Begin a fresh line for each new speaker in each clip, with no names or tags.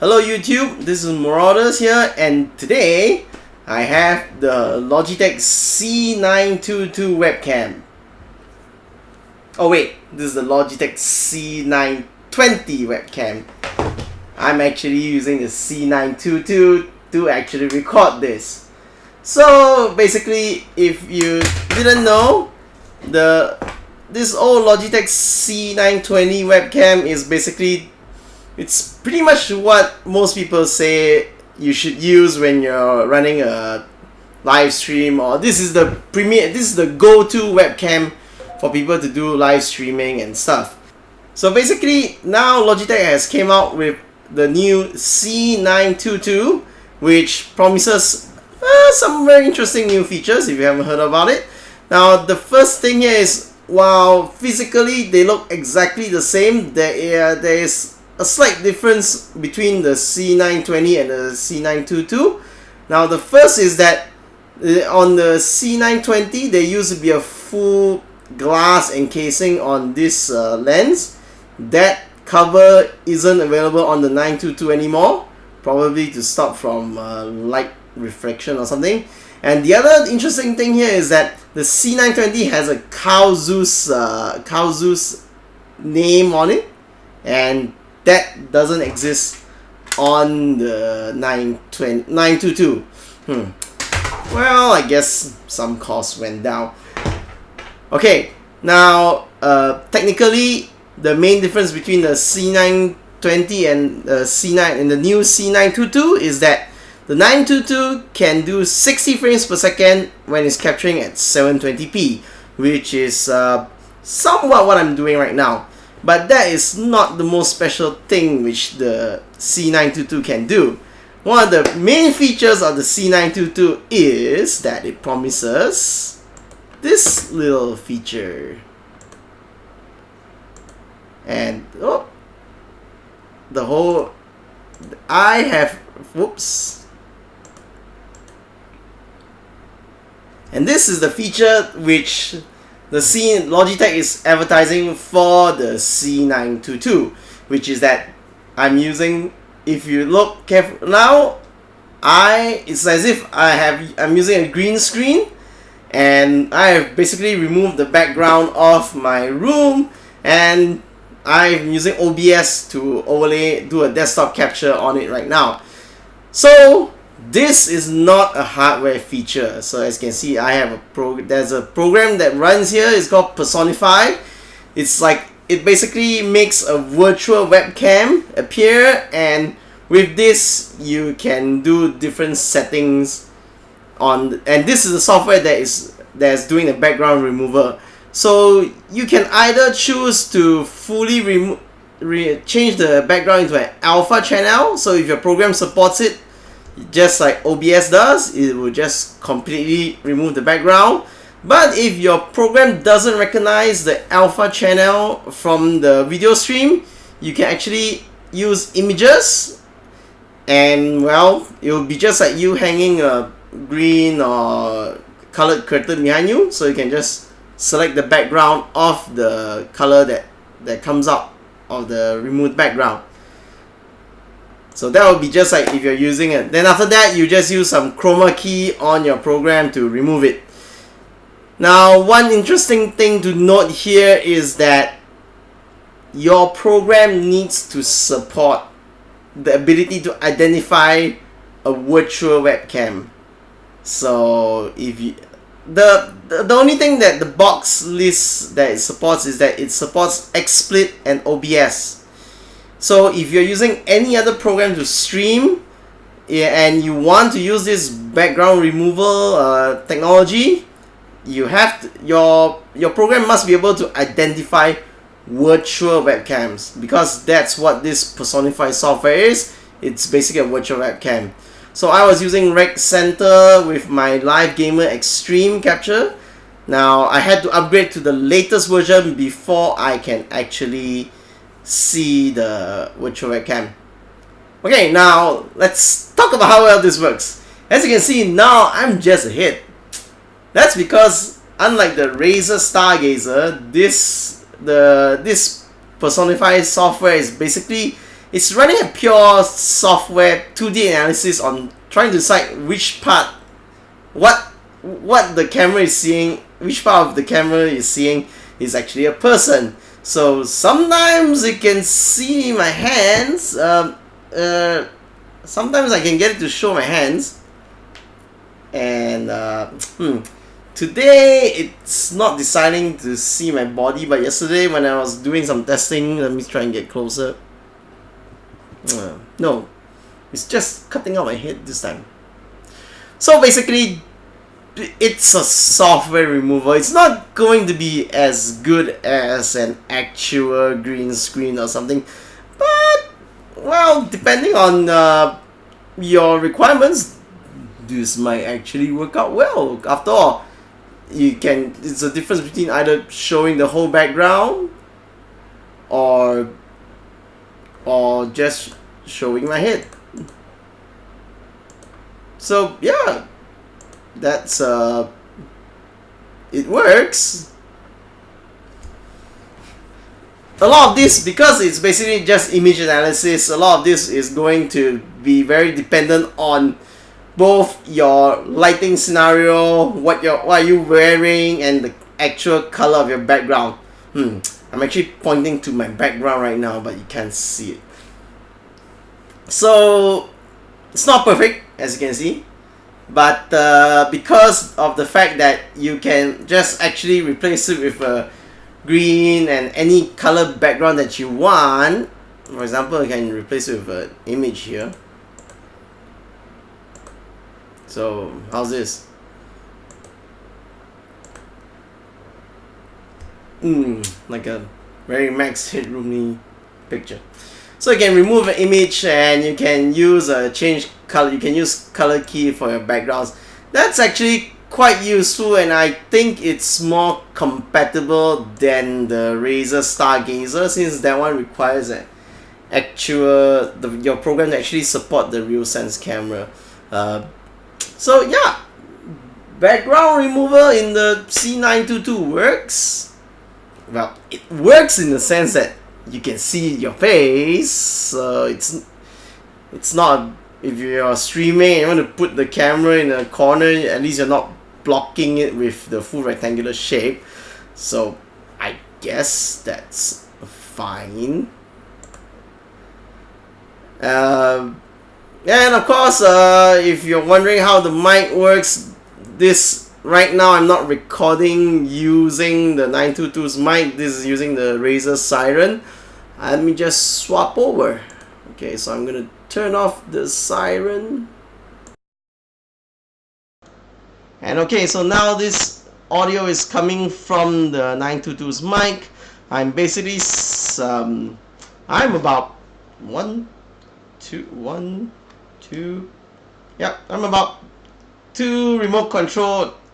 Hello YouTube, this is Marauders here, and today I have the Logitech C922 webcam. Oh wait, this is the Logitech C920 webcam. I'm actually using the C922 to actually record this. So basically, if you didn't know, this old Logitech C920 webcam is basically, it's pretty much what most people say you should use when you're running a live stream, or this is the go-to webcam for people to do live streaming and stuff. So basically now Logitech has came out with the new C922, which promises some very interesting new features if you haven't heard about it. Now the first thing here is, while physically they look exactly the same, there is a slight difference between the C920 and the C922. Now the first is that on the C920 there used to be a full glass encasing on this lens. That cover isn't available on the 922 anymore, probably to stop from light refraction or something. And the other interesting thing here is that the C920 has a cow Zeus name on it, and that doesn't exist on the 922. Well, I guess some costs went down. Okay, now technically the main difference between the C920 and the C9 and the new C922 is that the 922 can do 60 frames per second when it's capturing at 720p, which is somewhat what I'm doing right now. But that is not the most special thing which the C922 can do. One of the main features of the C922 is that it promises this little feature. And and this is the feature which the Logitech is advertising for the C922, which is that I'm using, if you look careful now, it's as if I'm using a green screen, and I have basically removed the background of my room, and I'm using OBS to do a desktop capture on it right now. So this is not a hardware feature. So as you can see, I have there's a program that runs here. It's called Personify. It's like, it basically makes a virtual webcam appear, and with this you can do different settings and this is the software that's doing the background remover. So you can either choose to fully change the background into an alpha channel. So if your program supports it, just like OBS does, it will just completely remove the background. But if your program doesn't recognize the alpha channel from the video stream, you can actually use images, and well, it will be just like you hanging a green or colored curtain behind you. So you can just select the background of the color that comes out of the removed background. So that would be just like if you're using it. Then after that, you just use some chroma key on your program to remove it. Now, one interesting thing to note here is that your program needs to support the ability to identify a virtual webcam. So if you, the only thing that the box lists that it supports is that it supports XSplit and OBS. So if you're using any other program to stream, and you want to use this background removal technology, you have to, your program must be able to identify virtual webcams, because that's what this Personify software is. It's basically a virtual webcam. So I was using Rec Center with my Live Gamer Extreme capture. Now I had to upgrade to the latest version before I can actually see the virtual webcam. Okay, now let's talk about how well this works. As you can see, now I'm just a hit. That's because unlike the Razer Stargazer, this Personify software is basically it's running a pure software 2D analysis on trying to decide which part, what the camera is seeing, which part of the camera is seeing is actually a person. So sometimes it can see my hands. Sometimes I can get it to show my hands. And today it's not deciding to see my body, but yesterday when I was doing some testing, let me try and get closer. No, it's just cutting out my head this time. So basically, it's a software removal. It's not going to be as good as an actual green screen or something, but well, depending on your requirements, this might actually work out well. After all, it's a difference between either showing the whole background or just showing my head. So yeah, that's it works. A lot of this, because it's basically just image analysis, a lot of this is going to be very dependent on both your lighting scenario, what are you wearing, and the actual color of your background. I'm actually pointing to my background right now, but you can't see it. So it's not perfect, as you can see, but because of the fact that you can just actually replace it with a green and any color background that you want. For example, you can replace it with an image here. So how's this? Like a very max headroomy picture. So you can remove an image and you can use a change color. You can use color key for your backgrounds. That's actually quite useful, and I think it's more compatible than the Razer Stargazer, since that one requires an actual your program to actually support the RealSense camera. So yeah, background removal in the C922 works. Well, it works in the sense that you can see your face. So it's not, if you're streaming and you want to put the camera in a corner, at least you're not blocking it with the full rectangular shape. So I guess that's fine. And of course, if you're wondering how the mic works, right now I'm not recording using the 922's mic. This is using the Razer Siren. Let me just swap over. Okay, so I'm gonna turn off the Siren. And okay, so now this audio is coming from the 922's mic. I'm basically I'm about I'm about 2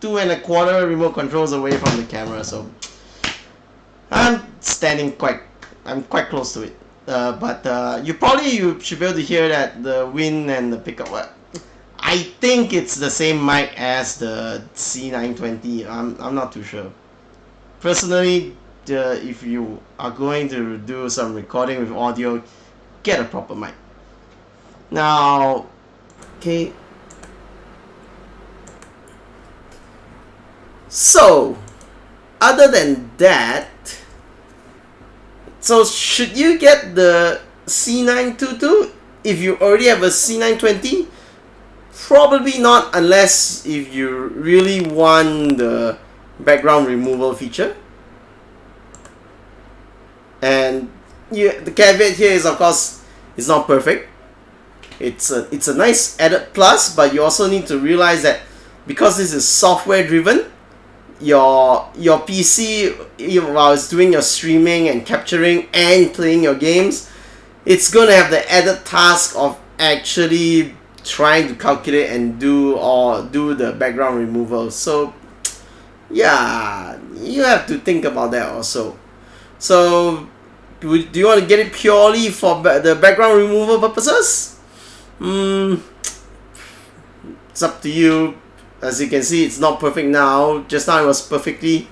2.25 remote controls away from the camera, so I'm quite close to it. But you should be able to hear that the wind and the pickup. I think it's the same mic as the C920. I'm not too sure. Personally, if you are going to do some recording with audio, get a proper mic. Now, okay. So, other than that, so should you get the C922 if you already have a C920? Probably not, unless if you really want the background removal feature. And the caveat here is, of course, it's not perfect. It's a nice added plus, but you also need to realize that because this is software driven, your PC, while it's doing your streaming and capturing and playing your games, it's gonna have the added task of actually trying to calculate and do the background removal. So yeah, you have to think about that also. So do you want to get it purely for the background removal purposes? It's up to you. As you can see, it's not perfect now. Just now it was perfectly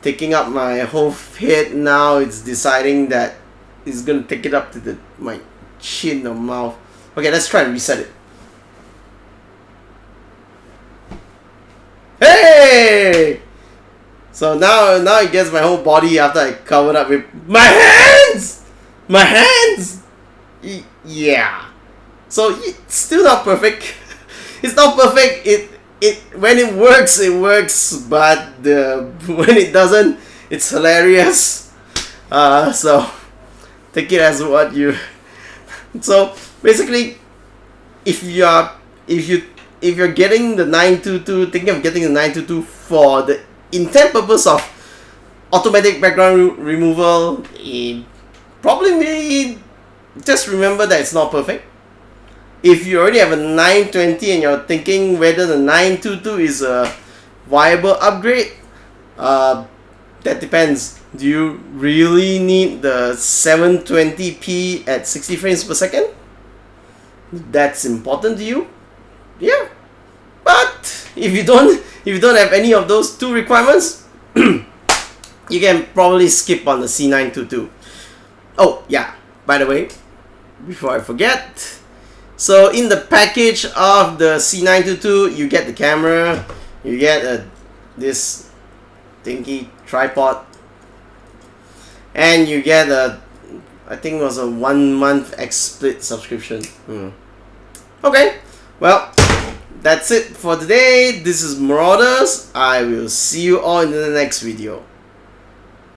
taking up my whole head. Now it's deciding that it's gonna take it up to my shit in the mouth. Okay, let's try and reset it. Hey! So now it gets my whole body after I covered up with my hands! My hands! Yeah. So it's still not perfect. It's not perfect. When it works, but when it doesn't, it's hilarious. So take it as what you. So basically, if you're getting the 922, thinking of getting the 922 for the intent purpose of automatic background removal, probably just remember that it's not perfect. If you already have a 920 and you're thinking whether the 922 is a viable upgrade, that depends. Do you really need the 720p at 60 frames per second? That's important to you? Yeah. But if you don't have any of those two requirements, you can probably skip on the C922. Oh yeah, by the way, before I forget, so in the package of the C922, you get the camera, you get this dinky tripod, and you get I think it was a 1 month XSplit subscription. Okay, well, that's it for today. This is Marauders. I will see you all in the next video.